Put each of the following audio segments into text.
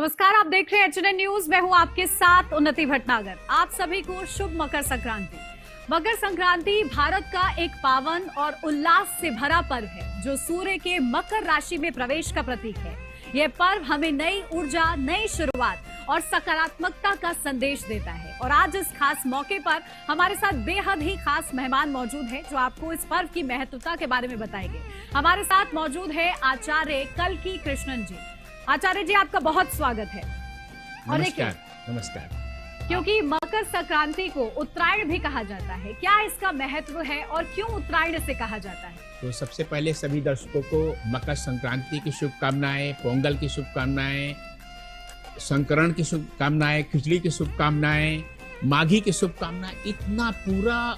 नमस्कार, आप देख रहे हैं एचएनएन न्यूज। मैं हूं आपके साथ उन्नति भटनागर। आप सभी को शुभ मकर संक्रांति। मकर संक्रांति भारत का एक पावन और उल्लास से भरा पर्व है जो सूर्य के मकर राशि में प्रवेश का प्रतीक है। यह पर्व हमें नई ऊर्जा, नई शुरुआत और सकारात्मकता का संदेश देता है। और आज इस खास मौके पर हमारे साथ बेहद ही खास मेहमान मौजूद हैं जो आपको इस पर्व की महत्वता के बारे में बताएंगे। हमारे साथ मौजूद है आचार्य कल्की कृष्णन जी। आचार्य जी, आपका बहुत स्वागत है। नमस्कार। नमस्कार। क्योंकि मकर संक्रांति को उत्तरायण भी कहा जाता है, क्या इसका महत्व है और क्यों उत्तरायण से कहा जाता है? तो सबसे पहले सभी दर्शकों को मकर संक्रांति की शुभकामनाएं, पोंगल की शुभकामनाएं, संकरण की शुभकामनाएं, खिचड़ी की शुभकामनाएं, माघी की शुभकामनाएं। इतना पूरा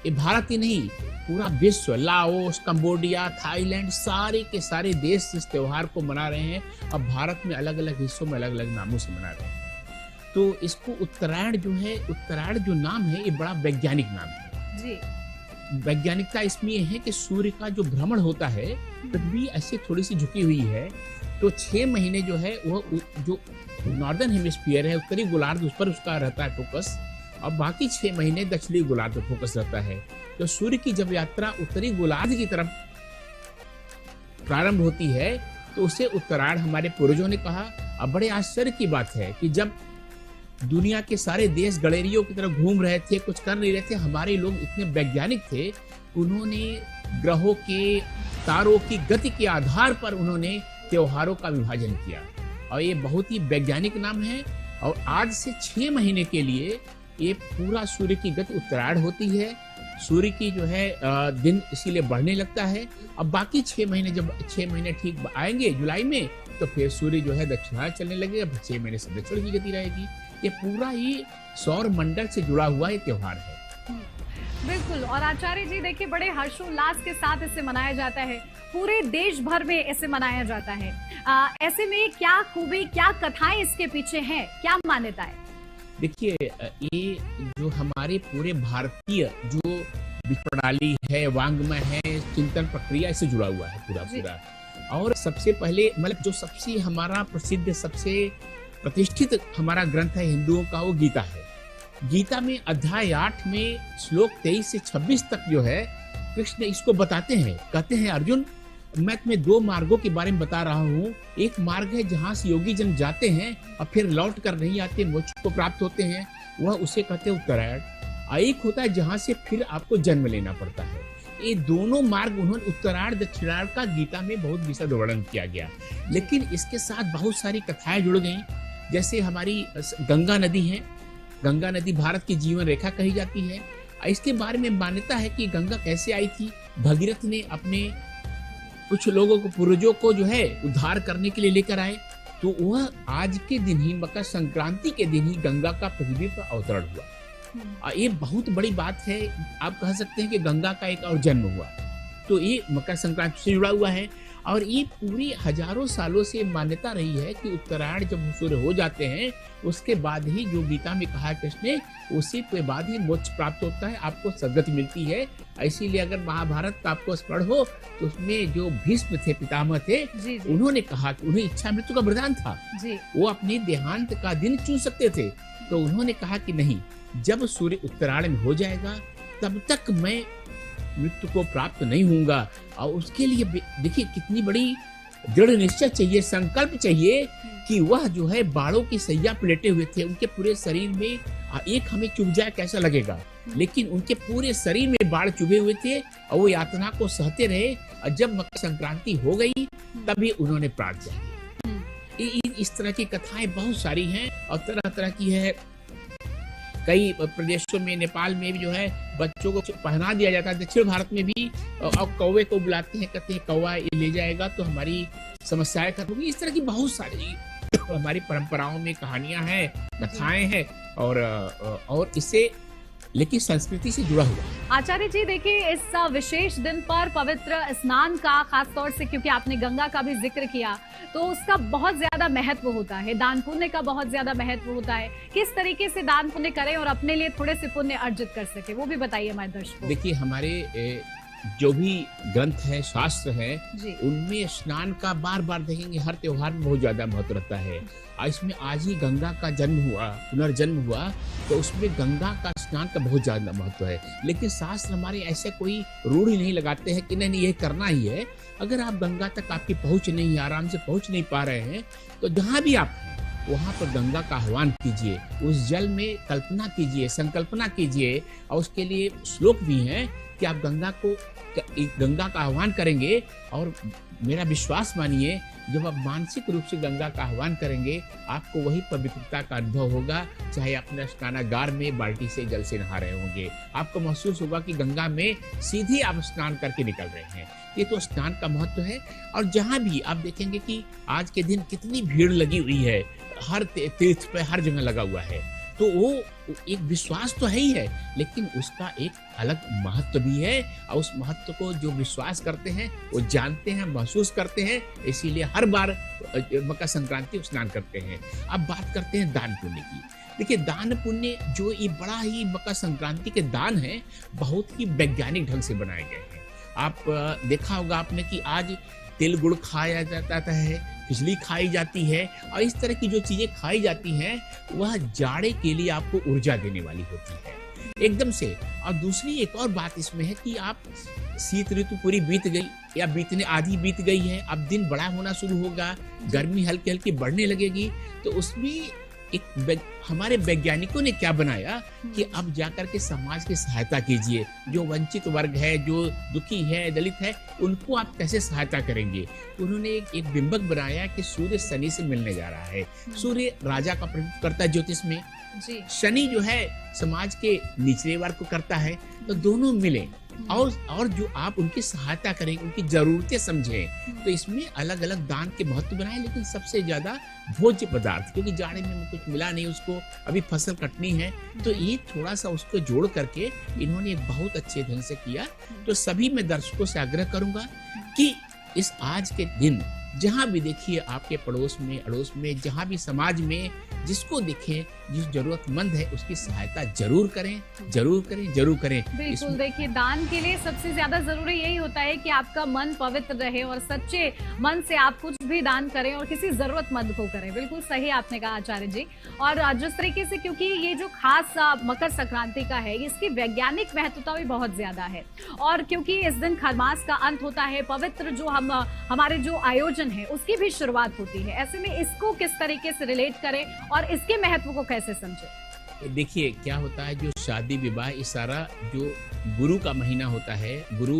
ये भारत ही नहीं, पूरा विश्व, लाओस, कंबोडिया, थाईलैंड, सारे के सारे देश इस त्योहार को मना रहे हैं। अब भारत में अलग अलग हिस्सों में अलग अलग नामों से मना रहे हैं। तो इसको उत्तरायण जो है, उत्तरायण जो नाम है ये बड़ा वैज्ञानिक नाम है जी। वैज्ञानिकता इसमें यह है कि सूर्य का जो भ्रमण होता है, पृथ्वी ऐसे थोड़ी सी झुकी हुई है, तो 6 महीने जो है वह जो नॉर्दर्न हेमिस्फीयर है, उत्तरी गोलार्ध, उस पर उसका रहता है फोकस, और बाकी 6 महीने दक्षिणी गोलार्ध पर फोकस रहता है। तो सूर्य की जब यात्रा उत्तरी गोलार्ध की तरफ प्रारंभ होती है तो उसे उत्तरायण हमारे पूर्वजों ने कहा। अब बड़े आश्चर्य की बात है कि जब दुनिया के सारे देश गलेरियों की तरफ घूम रहे थे, कुछ कर नहीं रहे थे, हमारे लोग इतने वैज्ञानिक थे, उन्होंने ग्रहों के, तारों की गति के आधार पर उन्होंने त्योहारों का विभाजन किया। और ये बहुत ही वैज्ञानिक नाम है। और आज से 6 महीने के लिए ये पूरा सूर्य की गति उत्तरायण होती है। सूर्य की जो है दिन इसीलिए बढ़ने लगता है। अब बाकी 6 महीने, जब 6 महीने ठीक आएंगे जुलाई में, तो फिर सूर्य जो है दक्षिणायन चलने लगेगा। 6 महीने से दक्षिण की गति रहेगी। ये पूरा ही सौर मंडल से जुड़ा हुआ ये त्योहार है। बिल्कुल। और आचार्य जी देखिए, बड़े हर्षोल्लास के साथ इसे मनाया जाता है, पूरे देश भर में इसे मनाया जाता है। ऐसे में क्या खूबी, क्या कथाएं इसके पीछे हैं, क्या मान्यता है? देखिए, ये जो हमारे पूरे भारतीय जो प्रणाली है, वांग्मय है, चिंतन प्रक्रिया, इससे जुड़ा हुआ है पूरा। और सबसे पहले मतलब जो सबसे हमारा प्रसिद्ध, सबसे प्रतिष्ठित हमारा ग्रंथ है हिंदुओं का, वो गीता है। गीता में अध्याय 8 में श्लोक 23 से 26 तक जो है कृष्ण इसको बताते हैं। कहते हैं, अर्जुन, मैं तुम्हें 2 मार्गों के बारे में बता रहा हूँ। एक मार्ग है जहाँ से योगी जन जाते हैं और फिर लौट कर नहीं आते, मोक्ष को प्राप्त होते हैं, वह उसे कहते हैं उत्तरायण। और एक होता है जहाँ से फिर आपको जन्म लेना पड़ता है। ये दोनों मार्ग उन्होंने उत्तरायण दक्षिणायण का गीता में बहुत विशद वर्णन किया गया। लेकिन इसके साथ बहुत सारी कथाएं जुड़ गई। जैसे हमारी गंगा नदी है, गंगा नदी भारत की जीवन रेखा कही जाती है। इसके बारे में मान्यता है कि गंगा कैसे आई थी। भगीरथ ने अपने कुछ लोगों को, पूर्वजों को जो है उद्धार करने के लिए लेकर आए, तो वह आज के दिन ही, मकर संक्रांति के दिन ही गंगा का पृथ्वी पर अवतरण हुआ। ये बहुत बड़ी बात है। आप कह सकते हैं कि गंगा का एक और जन्म हुआ। तो ये मकर संक्रांति से जुड़ा हुआ है। और ये पूरी हजारों सालों से मान्यता रही है कि उत्तरायण जब सूर्य हो जाते हैं, उसके बाद ही, जो गीता में कहा है कृष्ण ने, उसी के बाद ही मोक्ष प्राप्त होता है, आपको सद्गति मिलती है। इसीलिए अगर महाभारत का आपको स्मरण हो तो उसमें जो भीष्म थे, पितामह थे, उन्होंने कहा कि उन्हें इच्छा मृत्यु का वरदान था जी। वो अपने देहांत का दिन चुन सकते थे। तो उन्होंने कहा कि नहीं, जब सूर्य उत्तरायण में हो जाएगा तब तक मैं मृत्यु को प्राप्त नहीं होऊंगा। और उसके लिए देखिए कितनी बड़ी दृढ़ निश्चय चाहिए, संकल्प चाहिए कि वह जो है बाड़ों की सैया पे लेटे हुए थे, उनके पूरे शरीर में एक हमें चुभ जाए कैसा लगेगा, लेकिन उनके पूरे शरीर में बाढ़ चुभे हुए थे और वो यातना को सहते रहे। और जब मकर संक्रांति हो गई तभी उन्होंने प्राण त्यागी। इस तरह की कथाएं बहुत सारी हैं और तरह तरह की है। कई प्रदेशों में, नेपाल में भी जो है बच्चों को पहना दिया जाता है। दक्षिण भारत में भी और कौवे को बुलाते हैं, कहते हैं कौवा ये ले जाएगा तो हमारी समस्याएं खत्म होगी। इस तरह की बहुत सारी हमारी परंपराओं में कहानियां हैं, कथाएं हैं और इससे, लेकिन संस्कृति से जुड़ा हुआ। आचार्य जी देखिए, इस विशेष दिन पर पवित्र स्नान का, खास तौर से क्योंकि आपने गंगा का भी जिक्र किया, तो उसका बहुत ज्यादा महत्व होता है। दान पुण्य का बहुत ज्यादा महत्व होता है। किस तरीके से दान पुण्य करें और अपने लिए थोड़े से पुण्य अर्जित कर सके, वो भी बताइए हमारे दर्शकों। देखिए, हमारे जो भी ग्रंथ है, शास्त्र है, जी उनमें स्नान का बार बार देखेंगे हर त्योहार में बहुत ज्यादा महत्व रहता है। और इसमें आज ही गंगा का जन्म हुआ, पुनर्जन्म हुआ, तो उसमें गंगा का स्नान का बहुत ज्यादा महत्व है। लेकिन शास्त्र हमारे ऐसे कोई रूढ़ी नहीं लगाते हैं कि नहीं ये करना ही है। अगर आप गंगा तक आपकी पहुंच नहीं है, आराम से पहुंच नहीं पा रहे हैं, तो जहां भी आप हैं वहां पर गंगा का आह्वान कीजिए, उस जल में कल्पना कीजिए, संकल्पना कीजिए। और उसके लिए श्लोक भी हैं कि आप गंगा का आह्वान करेंगे। और मेरा विश्वास मानिए, जब आप मानसिक रूप से गंगा का आह्वान करेंगे, आपको वही पवित्रता का अनुभव होगा। चाहे अपने स्नानागार में बाल्टी से जल से नहा रहे होंगे, आपको महसूस होगा कि गंगा में सीधे आप स्नान करके निकल रहे हैं। ये तो स्नान का महत्व है। और जहां भी आप देखेंगे कि आज के दिन कितनी भीड़ लगी हुई है, हर तीर्थ पे हर जगह लगा हुआ है, तो वो एक विश्वास तो है ही है, लेकिन उसका एक अलग महत्व भी है। और उस महत्व को जो विश्वास करते हैं वो जानते हैं, महसूस करते हैं, इसीलिए हर बार मकर संक्रांति स्नान करते हैं। अब बात करते हैं दान पुण्य की। देखिए, दान पुण्य जो ये बड़ा ही मकर संक्रांति के दान है, बहुत ही वैज्ञानिक ढंग से बनाए गए हैं। आप देखा होगा आपने कि आज तिल गुड़ खाया जाता है, खिचड़ी खाई जाती है, और इस तरह की जो चीजें खाई जाती हैं वह जाड़े के लिए आपको ऊर्जा देने वाली होती है एकदम से। और दूसरी एक और बात इसमें है कि आप शीत ऋतु पूरी बीत गई या बीतने आधी बीत गई है, अब दिन बड़ा होना शुरू होगा, गर्मी हल्की हल्की बढ़ने लगेगी, तो उसमें हमारे वैज्ञानिकों ने क्या बनाया कि अब जाकर के समाज की सहायता कीजिए। जो वंचित वर्ग है, जो दुखी है, दलित है, उनको आप कैसे सहायता करेंगे। उन्होंने एक बिंबक बनाया कि सूर्य शनि से मिलने जा रहा है। सूर्य राजा का प्रतिनिधित्व करता है ज्योतिष में, शनि जो है समाज के निचले वर्ग को करता है। तो दोनों मिले और जो आप उनकी सहायता करें, उनकी जरूरतें समझें, तो इसमें अलग अलग दान के महत्व बनाए। लेकिन सबसे ज्यादा भोज्य पदार्थ, क्योंकि जाड़े में कुछ मिला नहीं उसको, अभी फसल कटनी है, तो ये थोड़ा सा उसको जोड़ करके इन्होंने एक बहुत अच्छे ढंग से किया। तो सभी मैं दर्शकों से आग्रह करूंगा कि इस आज के दिन जहां भी देखिए, आपके पड़ोस में, अड़ोस में, जहां भी समाज में जिसको देखें, जिस जरूरतमंद है उसकी सहायता जरूर करें, जरूर करें, जरूर करें। बिल्कुल, देखिए, दान के लिए सबसे ज्यादा जरूरी यही होता है कि आपका मन पवित्र रहे और सच्चे मन से आप कुछ भी दान करें और किसी जरूरतमंद को करें। बिल्कुल सही आपने कहा आचार्य जी। और जिस तरीके से, क्योंकि ये जो खास मकर संक्रांति का है, इसकी वैज्ञानिक महत्वता भी बहुत ज्यादा है। और क्योंकि इस दिन खरमास का अंत होता है, पवित्र जो हमारे जो आयोजन है उसकी भी शुरुआत होती है। ऐसे में इसको किस तरीके से रिलेट करें और इसके महत्व को कैसे समझे। देखिए, क्या होता है, जो शादी विवाह, इस सारा जो गुरु का महीना होता है, गुरु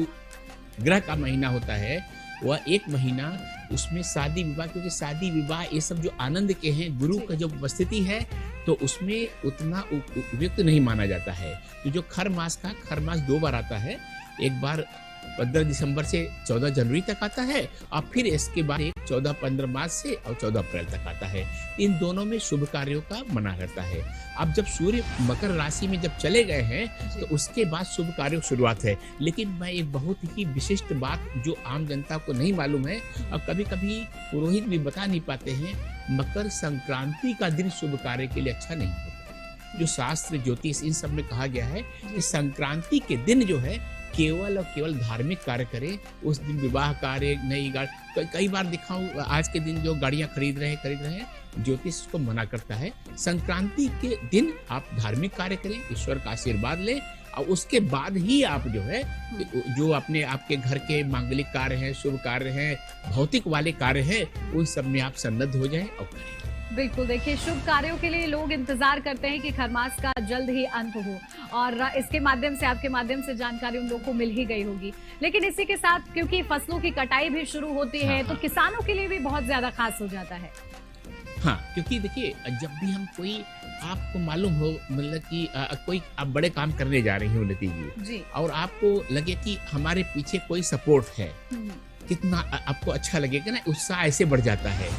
ग्रह का महीना होता है, वह एक महीना उसमें शादी विवाह, क्योंकि शादी विवाह ये सब जो आनंद के हैं, गुरु का जो उपस्थिति है, तो उसमें उतना उपयुक्त नहीं माना जाता है। तो जो खरमास 2 बार आता है, एक बार 15 दिसंबर से 14 जनवरी तक आता है, और फिर इसके बाद 14-15 मार्च से और 14 अप्रैल तक आता है। इन दोनों में शुभ कार्यों का मना रहता है। अब जब सूर्य मकर राशि में जब चले गए हैं, तो उसके बाद शुभ कार्यों की शुरुआत है। लेकिन मैं एक बहुत ही विशिष्ट बात जो आम जनता को नहीं मालूम है, और कभी कभी पुरोहित भी बता नहीं पाते हैं, मकर संक्रांति का दिन शुभ कार्य के लिए अच्छा नहीं होता। जो शास्त्र, ज्योतिष, इन सब में कहा गया है कि संक्रांति के दिन जो है केवल और केवल धार्मिक कार्य करें। उस दिन विवाह कार्य, नई गाड़ी, कई बार दिखाऊं, आज के दिन जो गाड़ियां खरीद रहे हैं, ज्योतिष को मना करता है। संक्रांति के दिन आप धार्मिक कार्य करें, ईश्वर का आशीर्वाद लें, और उसके बाद ही आप जो है, जो अपने आपके घर के मांगलिक कार्य हैं, शुभ कार्य हैं, भौतिक वाले कार्य हैं, उन सब में आप सन्नद्ध हो जाएं और करें। बिल्कुल, देखिए, शुभ कार्यों के लिए लोग इंतजार करते हैं कि खरमास का जल्द ही अंत हो, और इसके माध्यम से, आपके माध्यम से जानकारी उन लोगों को मिल ही गई होगी। लेकिन इसी के साथ, क्योंकि फसलों की कटाई भी शुरू होती है, तो किसानों के लिए भी बहुत ज्यादा खास हो जाता है। हाँ, क्योंकि देखिए, जब भी हम कोई, आपको मालूम हो, मतलब कि कोई आप बड़े काम करने जा रही हो उन्नति जी, और आपको लगे कि हमारे पीछे कोई सपोर्ट है, कितना आपको अच्छा लगेगा ना, उत्साह ऐसे बढ़ जाता है।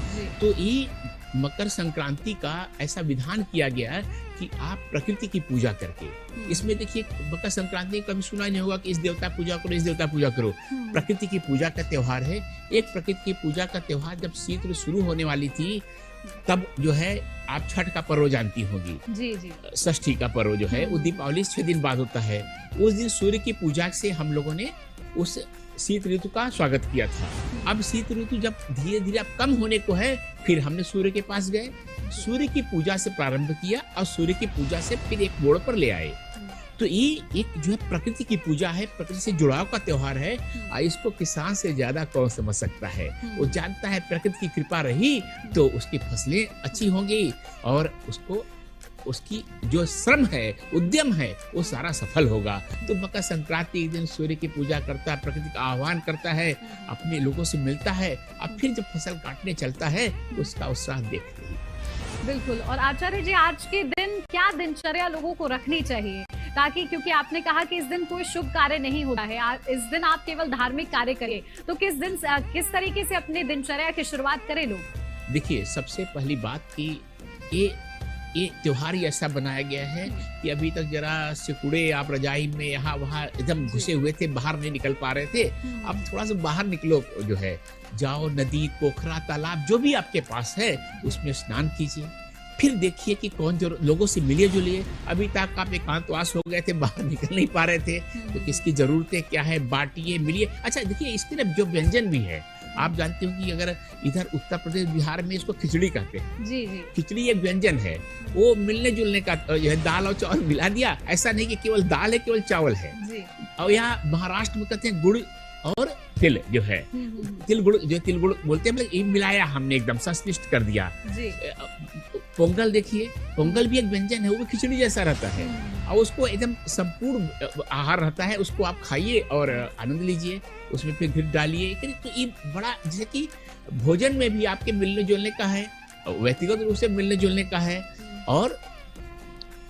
तो ये मकर संक्रांति का ऐसा विधान किया गया है कि आप प्रकृति की पूजा करके, इसमें देखिए, मकर संक्रांति कभी सुना नहीं होगा कि इस देवता पूजा करो, इस देवता पूजा करो। प्रकृति की पूजा का त्योहार है। एक प्रकृति की पूजा का त्योहार, जब शीत ऋतु शुरू होने वाली थी, तब जो है आप छठ का पर्व जानती होगी, जी। षष्ठी का पर्व जो है, वो दीपावली से 6 दिन बाद होता है। उस दिन सूर्य की पूजा से हम लोगों ने उस शीत ऋतु का स्वागत किया था। अब शीत ऋतु जब धीरे धीरे अब कम होने को है, फिर हमने सूर्य के पास गए, सूर्य की पूजा से प्रारंभ किया और सूर्य की पूजा से फिर एक मोड़ पर ले आए। तो ये एक जो है प्रकृति की पूजा है, प्रकृति से जुड़ाव का त्योहार है। और इसको किसान से ज्यादा कौन समझ सकता है। वो जानता है प्रकृति की कृपा रही तो उसकी फसलें अच्छी होंगी और उसको उसकी जो श्रम है, उद्यम है, वो सारा सफल होगा। तो मकर संक्रांति के दिन सूर्य की पूजा करता है, प्रकृति का आह्वान करता है, अपने लोगों से मिलता है, अब फिर जब फसल काटने चलता है उसका उत्साह देखते हैं। बिल्कुल। और आचार्य जी, आज के दिन क्या दिनचर्या लोगों को रखनी चाहिए, ताकि, क्योंकि आपने कहा कि इस दिन कोई शुभ कार्य नहीं होता है, इस दिन आप केवल धार्मिक कार्य करें, तो किस तरीके से अपने दिनचर्या की शुरुआत करें लोग? देखिए, सबसे पहली बात कि ये त्योहार ही ऐसा बनाया गया है कि अभी तक जरा सिकुड़े आप रजाई में यहाँ वहाँ एकदम घुसे हुए थे, बाहर नहीं निकल पा रहे थे। अब थोड़ा सा बाहर निकलो, जो है जाओ, नदी, पोखरा, तालाब जो भी आपके पास है उसमें स्नान कीजिए। फिर देखिए कि कौन जो लोगों से मिलिए जुलिए। अभी तक आप एकांतवास हो गए थे, बाहर निकल नहीं पा रहे थे, तो किसकी जरूरतें क्या है, बांटिए, मिलिए। अच्छा देखिए, इसके लिए जो व्यंजन भी है, आप जानते हो कि अगर इधर उत्तर प्रदेश, बिहार में इसको खिचड़ी कहते हैं। जी जी। खिचड़ी एक व्यंजन है, वो मिलने जुलने का, यह दाल और चावल मिला दिया, ऐसा नहीं कि केवल दाल है, केवल चावल है जी। और यहाँ महाराष्ट्र में कहते हैं गुड़ और तिल, जो है तिल गुड़, जो तिल गुड़ बोलते हैं, मतलब ये मिलाया हमने, एकदम संश्लिष्ट कर दिया जी। पोंगल देखिए, पोंगल भी एक व्यंजन है, वो भी खिचड़ी जैसा रहता है और उसको एकदम संपूर्ण आहार रहता है, उसको आप खाइए और आनंद लीजिए, उसमें फिर घी डालिए। तो ये बड़ा, जैसे कि भोजन में भी आपके मिलने जुलने का है, व्यक्तिगत रूप से मिलने जुलने का है और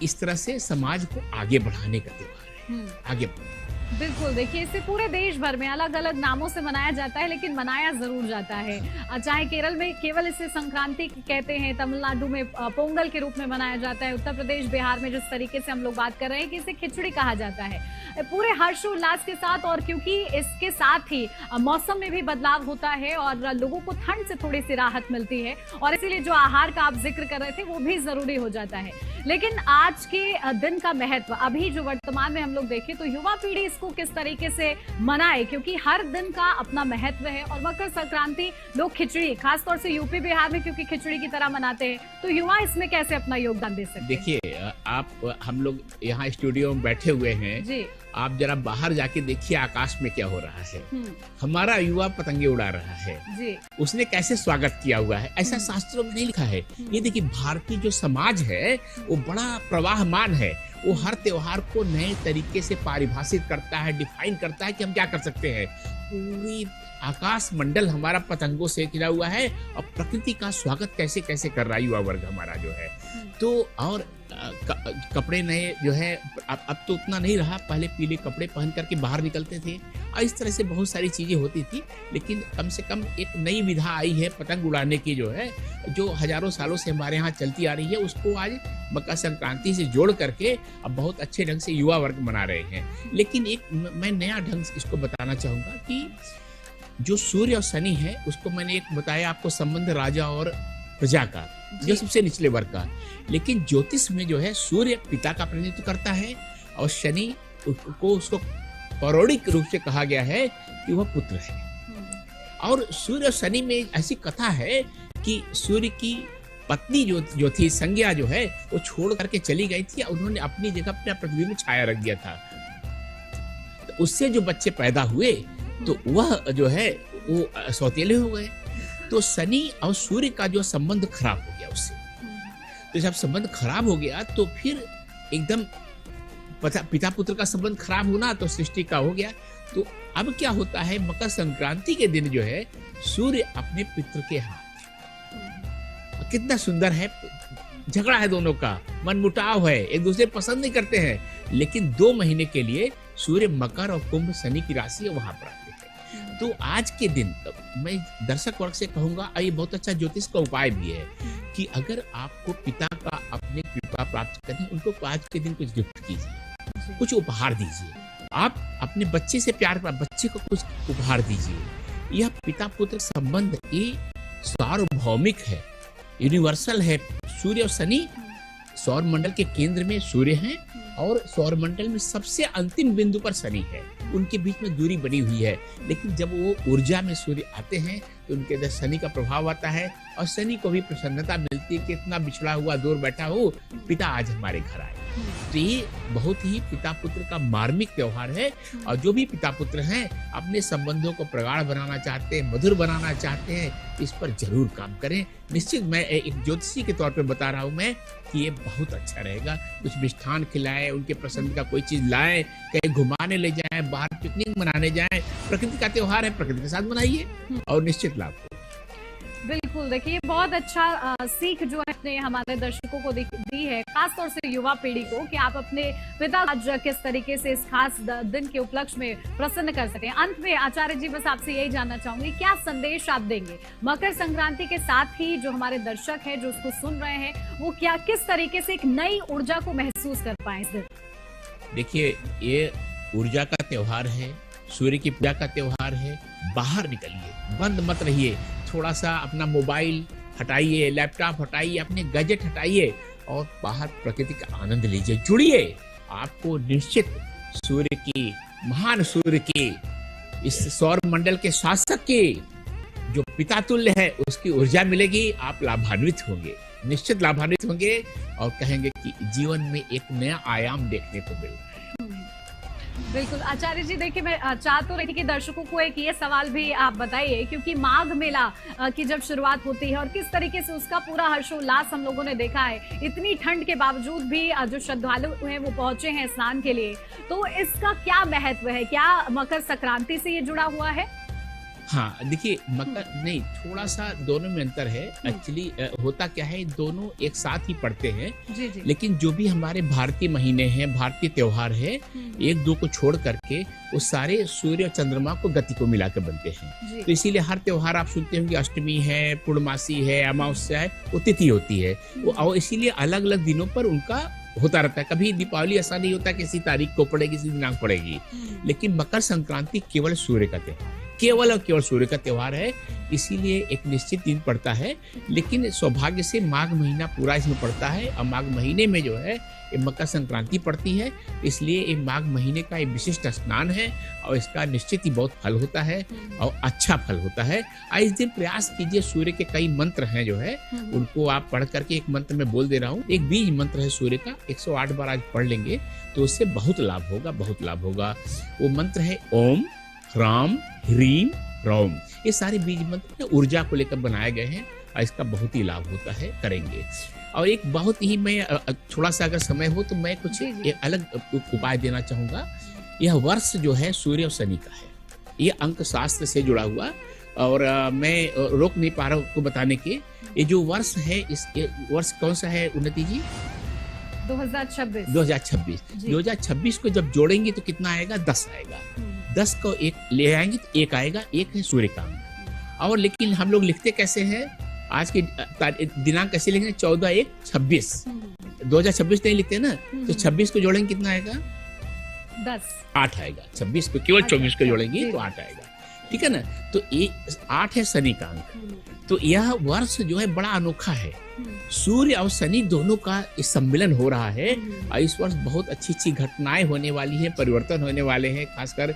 इस तरह से समाज को आगे बढ़ाने का त्योहार है। आगे बिल्कुल। देखिए, इसे पूरे देश भर में अलग अलग नामों से मनाया जाता है, लेकिन मनाया जरूर जाता है। चाहे केरल में केवल इसे संक्रांति कहते हैं, तमिलनाडु में पोंगल के रूप में मनाया जाता है, उत्तर प्रदेश, बिहार में जिस तरीके से हम लोग बात कर रहे हैं कि इसे खिचड़ी कहा जाता है, पूरे हर्षोल्लास के साथ। और क्योंकि इसके साथ ही मौसम में भी बदलाव होता है और लोगों को ठंड से थोड़ी सी राहत मिलती है, और इसीलिए जो आहार का आप जिक्र कर रहे थे वो भी जरूरी हो जाता है। लेकिन आज के दिन का महत्व, अभी जो वर्तमान में हम लोग देखें तो युवा पीढ़ी इसको किस तरीके से मनाए, क्योंकि हर दिन का अपना महत्व है। और मकर संक्रांति लोग खिचड़ी, खासतौर से यूपी बिहार में क्योंकि खिचड़ी की तरह मनाते हैं, तो युवा इसमें कैसे अपना योगदान दे सकते हैं? देखिए, हम लोग यहाँ स्टूडियो में बैठे हुए हैं जी। आप जरा बाहर जाके देखिए आकाश में क्या हो रहा है। हमारा युवा पतंगे उड़ा रहा है जी। उसने कैसे स्वागत किया हुआ है, ऐसा शास्त्रों में नहीं लिखा है। ये देखिए, भारतीय जो समाज है वो बड़ा प्रवाहमान है, वो हर त्योहार को नए तरीके से परिभाषित करता है, डिफाइन करता है कि हम क्या कर सकते हैं। पूरी आकाश मंडल हमारा पतंगों से घिरा हुआ है और प्रकृति का स्वागत कैसे कैसे कर रहा है युवा वर्ग हमारा जो है। तो और कपड़े नए जो है, अब तो उतना नहीं रहा, पहले पीले कपड़े पहन करके बाहर निकलते थे और इस तरह से बहुत सारी चीजें होती थी। लेकिन कम से कम एक नई विधा आई है पतंग उड़ाने की, जो है जो हजारों सालों से हमारे यहाँ चलती आ रही है, उसको आज मकर संक्रांति से जोड़ करके अब बहुत अच्छे ढंग से युवा वर्ग मना रहे हैं। लेकिन एक मैं नया ढंग से इसको बताना चाहूंगा कि जो सूर्य और शनि है, उसको मैंने एक बताया आपको संबंध राजा और प्रजा का, जो सबसे निचले वर्ग का। लेकिन ज्योतिष में जो है सूर्य पिता का प्रतिनिधित्व करता है और शनि को उसको पौराणिक रूप से कहा गया है कि वह पुत्र है। और सूर्य और शनि में ऐसी कथा है कि सूर्य की पत्नी जो थी संज्ञा, जो है वो छोड़ करके चली गई थी, उन्होंने अपनी जगह अपने पृथ्वी में छाया रख दिया था। तो उससे जो बच्चे पैदा हुए तो वह जो है वो सौतेले हो गए। तो शनि और सूर्य का जो संबंध खराब हो गया उससे। तो जब संबंध खराब हो गया तो फिर एकदम पिता पुत्र का संबंध खराब होना तो सृष्टि का हो गया। तो अब क्या होता है, मकर संक्रांति के दिन जो है सूर्य अपने पितृ के हाथ, कितना सुंदर है, झगड़ा है दोनों का, मनमुटाव है, एक दूसरे पसंद नहीं करते हैं, लेकिन 2 महीने के लिए सूर्य मकर और कुंभ शनि की राशि है वहां पर आते हैं। तो आज के दिन मैं दर्शक वर्ग से कहूंगा, ये बहुत अच्छा ज्योतिष का उपाय भी है कि अगर आपको पिता का अपने कृपा प्राप्त करनी, उनको आज के दिन कुछ गिफ्ट कीजिए, कुछ उपहार दीजिए। आप अपने बच्चे से प्यार कर, बच्चे को कुछ उपहार दीजिए। यह पिता पुत्र संबंध ये सार्वभौमिक है, यूनिवर्सल है। सूर्य और शनि सौर मंडल के केंद्र में सूर्य है और सौर मंडल में सबसे अंतिम बिंदु पर शनि है। उनके बीच में दूरी बनी हुई है। लेकिन जब वो ऊर्जा में सूर्य आते हैं तो उनके अंदर शनि का प्रभाव आता है और शनि को भी प्रसन्नता मिलती है कि इतना बिछड़ा हुआ दूर बैठा हो, पिता आज हमारे घर आए। तो ये बहुत ही पिता पुत्र का मार्मिक त्योहार है और जो भी पिता पुत्र हैं अपने संबंधों को प्रगाढ़ बनाना चाहते हैं, मधुर बनाना चाहते हैं, इस पर जरूर काम करें। निश्चित मैं एक ज्योतिषी के तौर पे बता रहा हूँ मैं कि ये बहुत अच्छा रहेगा। कुछ मिष्ठान खिलाएं, उनके पसंद का कोई चीज लाएं, कहीं घुमाने ले जाएं, बाहर पिकनिक मनाने जाएं। प्रकृति का त्योहार है, प्रकृति के साथ मनाइए और निश्चित लाभ हो। बिल्कुल, देखिए बहुत अच्छा सीख जो है हमारे दर्शकों को दी है, खासतौर से युवा पीढ़ी को, कि आप अपने पिता आज किस तरीके से इस खास दिन के उपलक्ष्य में प्रसन्न कर सकें। अंत में आचार्य जी बस आपसे यही जानना चाहूंगी, क्या संदेश आप देंगे मकर संक्रांति के साथ ही जो हमारे दर्शक हैं जो उसको सुन रहे हैं, वो क्या किस तरीके से एक नई ऊर्जा को महसूस कर पाए इस दिन? देखिए, ये ऊर्जा का त्योहार है, सूर्य की पूजा का त्योहार है। बाहर निकलिए, बंद मत रहिए, थोड़ा सा अपना मोबाइल हटाइए, लैपटॉप हटाइए, अपने गैजेट हटाइए और बाहर प्रकृति का आनंद लीजिए, जुड़िए। आपको निश्चित सूर्य की, महान सूर्य की, इस सौर मंडल के शासक की जो पिता तुल्य है उसकी ऊर्जा मिलेगी। आप लाभान्वित होंगे, निश्चित लाभान्वित होंगे और कहेंगे कि जीवन में एक नया आयाम देखने को मिल रहा है। बिल्कुल आचार्य जी, देखिए मैं चाह तो रही थी कि दर्शकों को एक ये सवाल भी आप बताइए, क्योंकि माघ मेला की जब शुरुआत होती है और किस तरीके से उसका पूरा हर्षोल्लास हम लोगों ने देखा है, इतनी ठंड के बावजूद भी जो श्रद्धालु हैं वो पहुंचे हैं स्नान के लिए, तो इसका क्या महत्व है? क्या मकर संक्रांति से ये जुड़ा हुआ है? हाँ, देखिए मकर नहीं, थोड़ा सा दोनों में अंतर है। एक्चुअली होता क्या है, दोनों एक साथ ही पड़ते हैं। जी जी। लेकिन जो भी हमारे भारतीय महीने हैं, भारतीय त्योहार है, एक दो को छोड़ करके वो सारे सूर्य और चंद्रमा को गति को मिलाकर बनते हैं। तो इसीलिए हर त्योहार आप सुनते होंगे, अष्टमी है, पूर्णमासी है, अमावस्या है, वो तिथि होती है। और इसीलिए अलग अलग दिनों पर उनका होता रहता है। कभी दीपावली ऐसा नहीं होता किसी तारीख को पड़ेगी, किसी दिनांक पड़ेगी। लेकिन मकर संक्रांति केवल सूर्य का त्योहार, केवल और केवल सूर्य का त्योहार है, इसीलिए एक निश्चित दिन पड़ता है। लेकिन सौभाग्य से माघ महीना पूरा इसमें पड़ता है और माघ महीने में जो है ये मकर संक्रांति पड़ती है, इसलिए ये माघ महीने का एक विशिष्ट स्नान है और इसका निश्चित ही बहुत फल होता है और अच्छा फल होता है। इस दिन प्रयास कीजिए, सूर्य के कई मंत्र हैं जो है उनको आप पढ़ करके, एक मंत्र में बोल दे रहा हूँ, एक बीज मंत्र है सूर्य का, 108 बार आज पढ़ लेंगे तो उससे बहुत लाभ होगा, बहुत लाभ होगा। वो मंत्र है ओम ह्राम ह्रीम रौम। ये सारे बीज मंत्र ऊर्जा को लेकर बनाए गए हैं और इसका बहुत ही लाभ होता है, करेंगे। और एक बहुत ही, मैं थोड़ा सा अगर समय हो तो मैं कुछ एक अलग उपाय देना चाहूंगा। यह वर्ष जो है सूर्य और शनि का है, ये अंक शास्त्र से जुड़ा हुआ, और मैं रोक नहीं पा रहा हूँ आपको बताने के। ये जो वर्ष है, इस वर्ष कौन सा है उन्नति जी? 2026 को जब जोड़ेंगे तो कितना आएगा? 10 आएगा। 10 को एक ले आएंगे तो एक आएगा, एक है सूर्य का अंक। और लेकिन हम लोग लिखते कैसे हैं, आज के दिनांक कैसे लिखेंगे? 14/1/26। 2026 नहीं लिखते ना, तो 26 को जोड़ेंगे कितना आएगा? 10। 8 आएगा। 26 को केवल 24 को जोड़ेंगे तो 8 आएगा, ठीक है ना। तो 8 है शनि का अंक। तो यह वर्ष जो है बड़ा अनोखा है, सूर्य और शनि दोनों का इस सम्मिलन हो रहा है और इस वर्ष बहुत अच्छी अच्छी घटनाएं होने वाली है, परिवर्तन होने वाले हैं, खासकर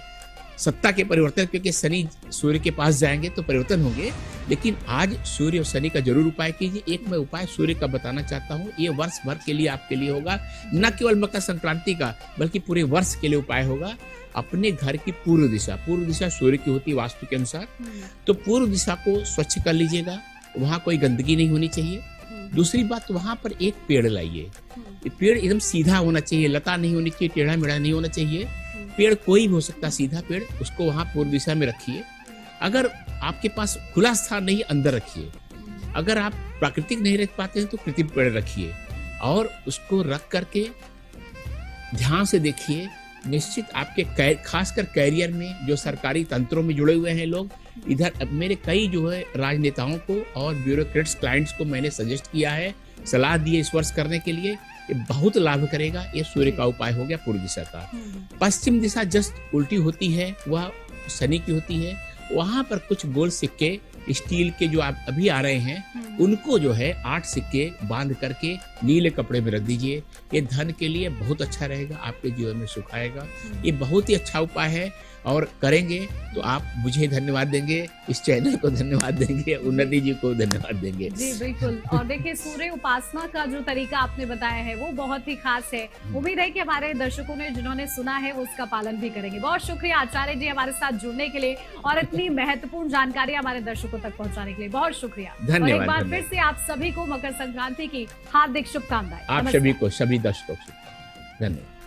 सत्ता के परिवर्तन, क्योंकि शनि सूर्य के पास जाएंगे तो परिवर्तन होंगे। लेकिन आज सूर्य और शनि का जरूर उपाय कीजिए। एक मैं उपाय सूर्य का बताना चाहता हूँ, ये वर्ष भर के लिए आपके लिए होगा, न केवल मकर संक्रांति का बल्कि पूरे वर्ष के लिए उपाय होगा। अपने घर की पूर्व दिशा सूर्य की होती है वास्तु के अनुसार, तो पूर्व दिशा को स्वच्छ कर लीजिएगा, वहां कोई गंदगी नहीं होनी चाहिए। दूसरी बात, वहां पर एक पेड़ लाइए, पेड़ एकदम सीधा होना चाहिए, लता नहीं होनी चाहिए, टेढ़ा मेढ़ा नहीं होना चाहिए। पेड़ कोई भी हो सकता है, सीधा पेड़, उसको वहां पूर्व दिशा में रखिए। अगर आपके पास खुला स्थान नहीं, अंदर रखिए। अगर आप प्राकृतिक नहीं रख पाते हैं तो कृत्रिम पेड़ रखिए और उसको रख करके ध्यान से देखिए। निश्चित आपके खासकर कैरियर में, जो सरकारी तंत्रों में जुड़े हुए हैं लोग, इधर मेरे कई जो है राजनेताओं को और ब्यूरोक्रेट्स क्लाइंट्स को मैंने सजेस्ट किया है, सलाह दी है इस वर्ष करने के लिए। ये बहुत लाभ करेगा। ये सूर्य का उपाय हो गया पूर्व दिशा का। पश्चिम दिशा जस्ट उल्टी होती है, वह शनि की होती है। वहां पर कुछ गोल सिक्के स्टील के जो आप अभी आ रहे हैं उनको जो है 8 सिक्के बांध करके नीले कपड़े में रख दीजिए। ये धन के लिए बहुत अच्छा रहेगा, आपके जीवन में सुख आएगा। ये बहुत ही अच्छा उपाय है और करेंगे तो आप मुझे धन्यवाद देंगे, इस चैनल को धन्यवाद देंगे, उन्नति जी को धन्यवाद देंगे। जी बिल्कुल। और देखिए, सूर्य उपासना का जो तरीका आपने बताया है वो बहुत ही खास है। उम्मीद है कि हमारे दर्शकों ने जिन्होंने सुना है वो उसका पालन भी करेंगे। बहुत शुक्रिया आचार्य जी हमारे साथ जुड़ने के लिए और इतनी महत्वपूर्ण जानकारी हमारे दर्शकों तक पहुंचाने के लिए बहुत शुक्रिया। और एक बार फिर से आप सभी को मकर संक्रांति की हार्दिक शुभकामनाएं। आप सभी को, सभी दर्शकों को धन्यवाद।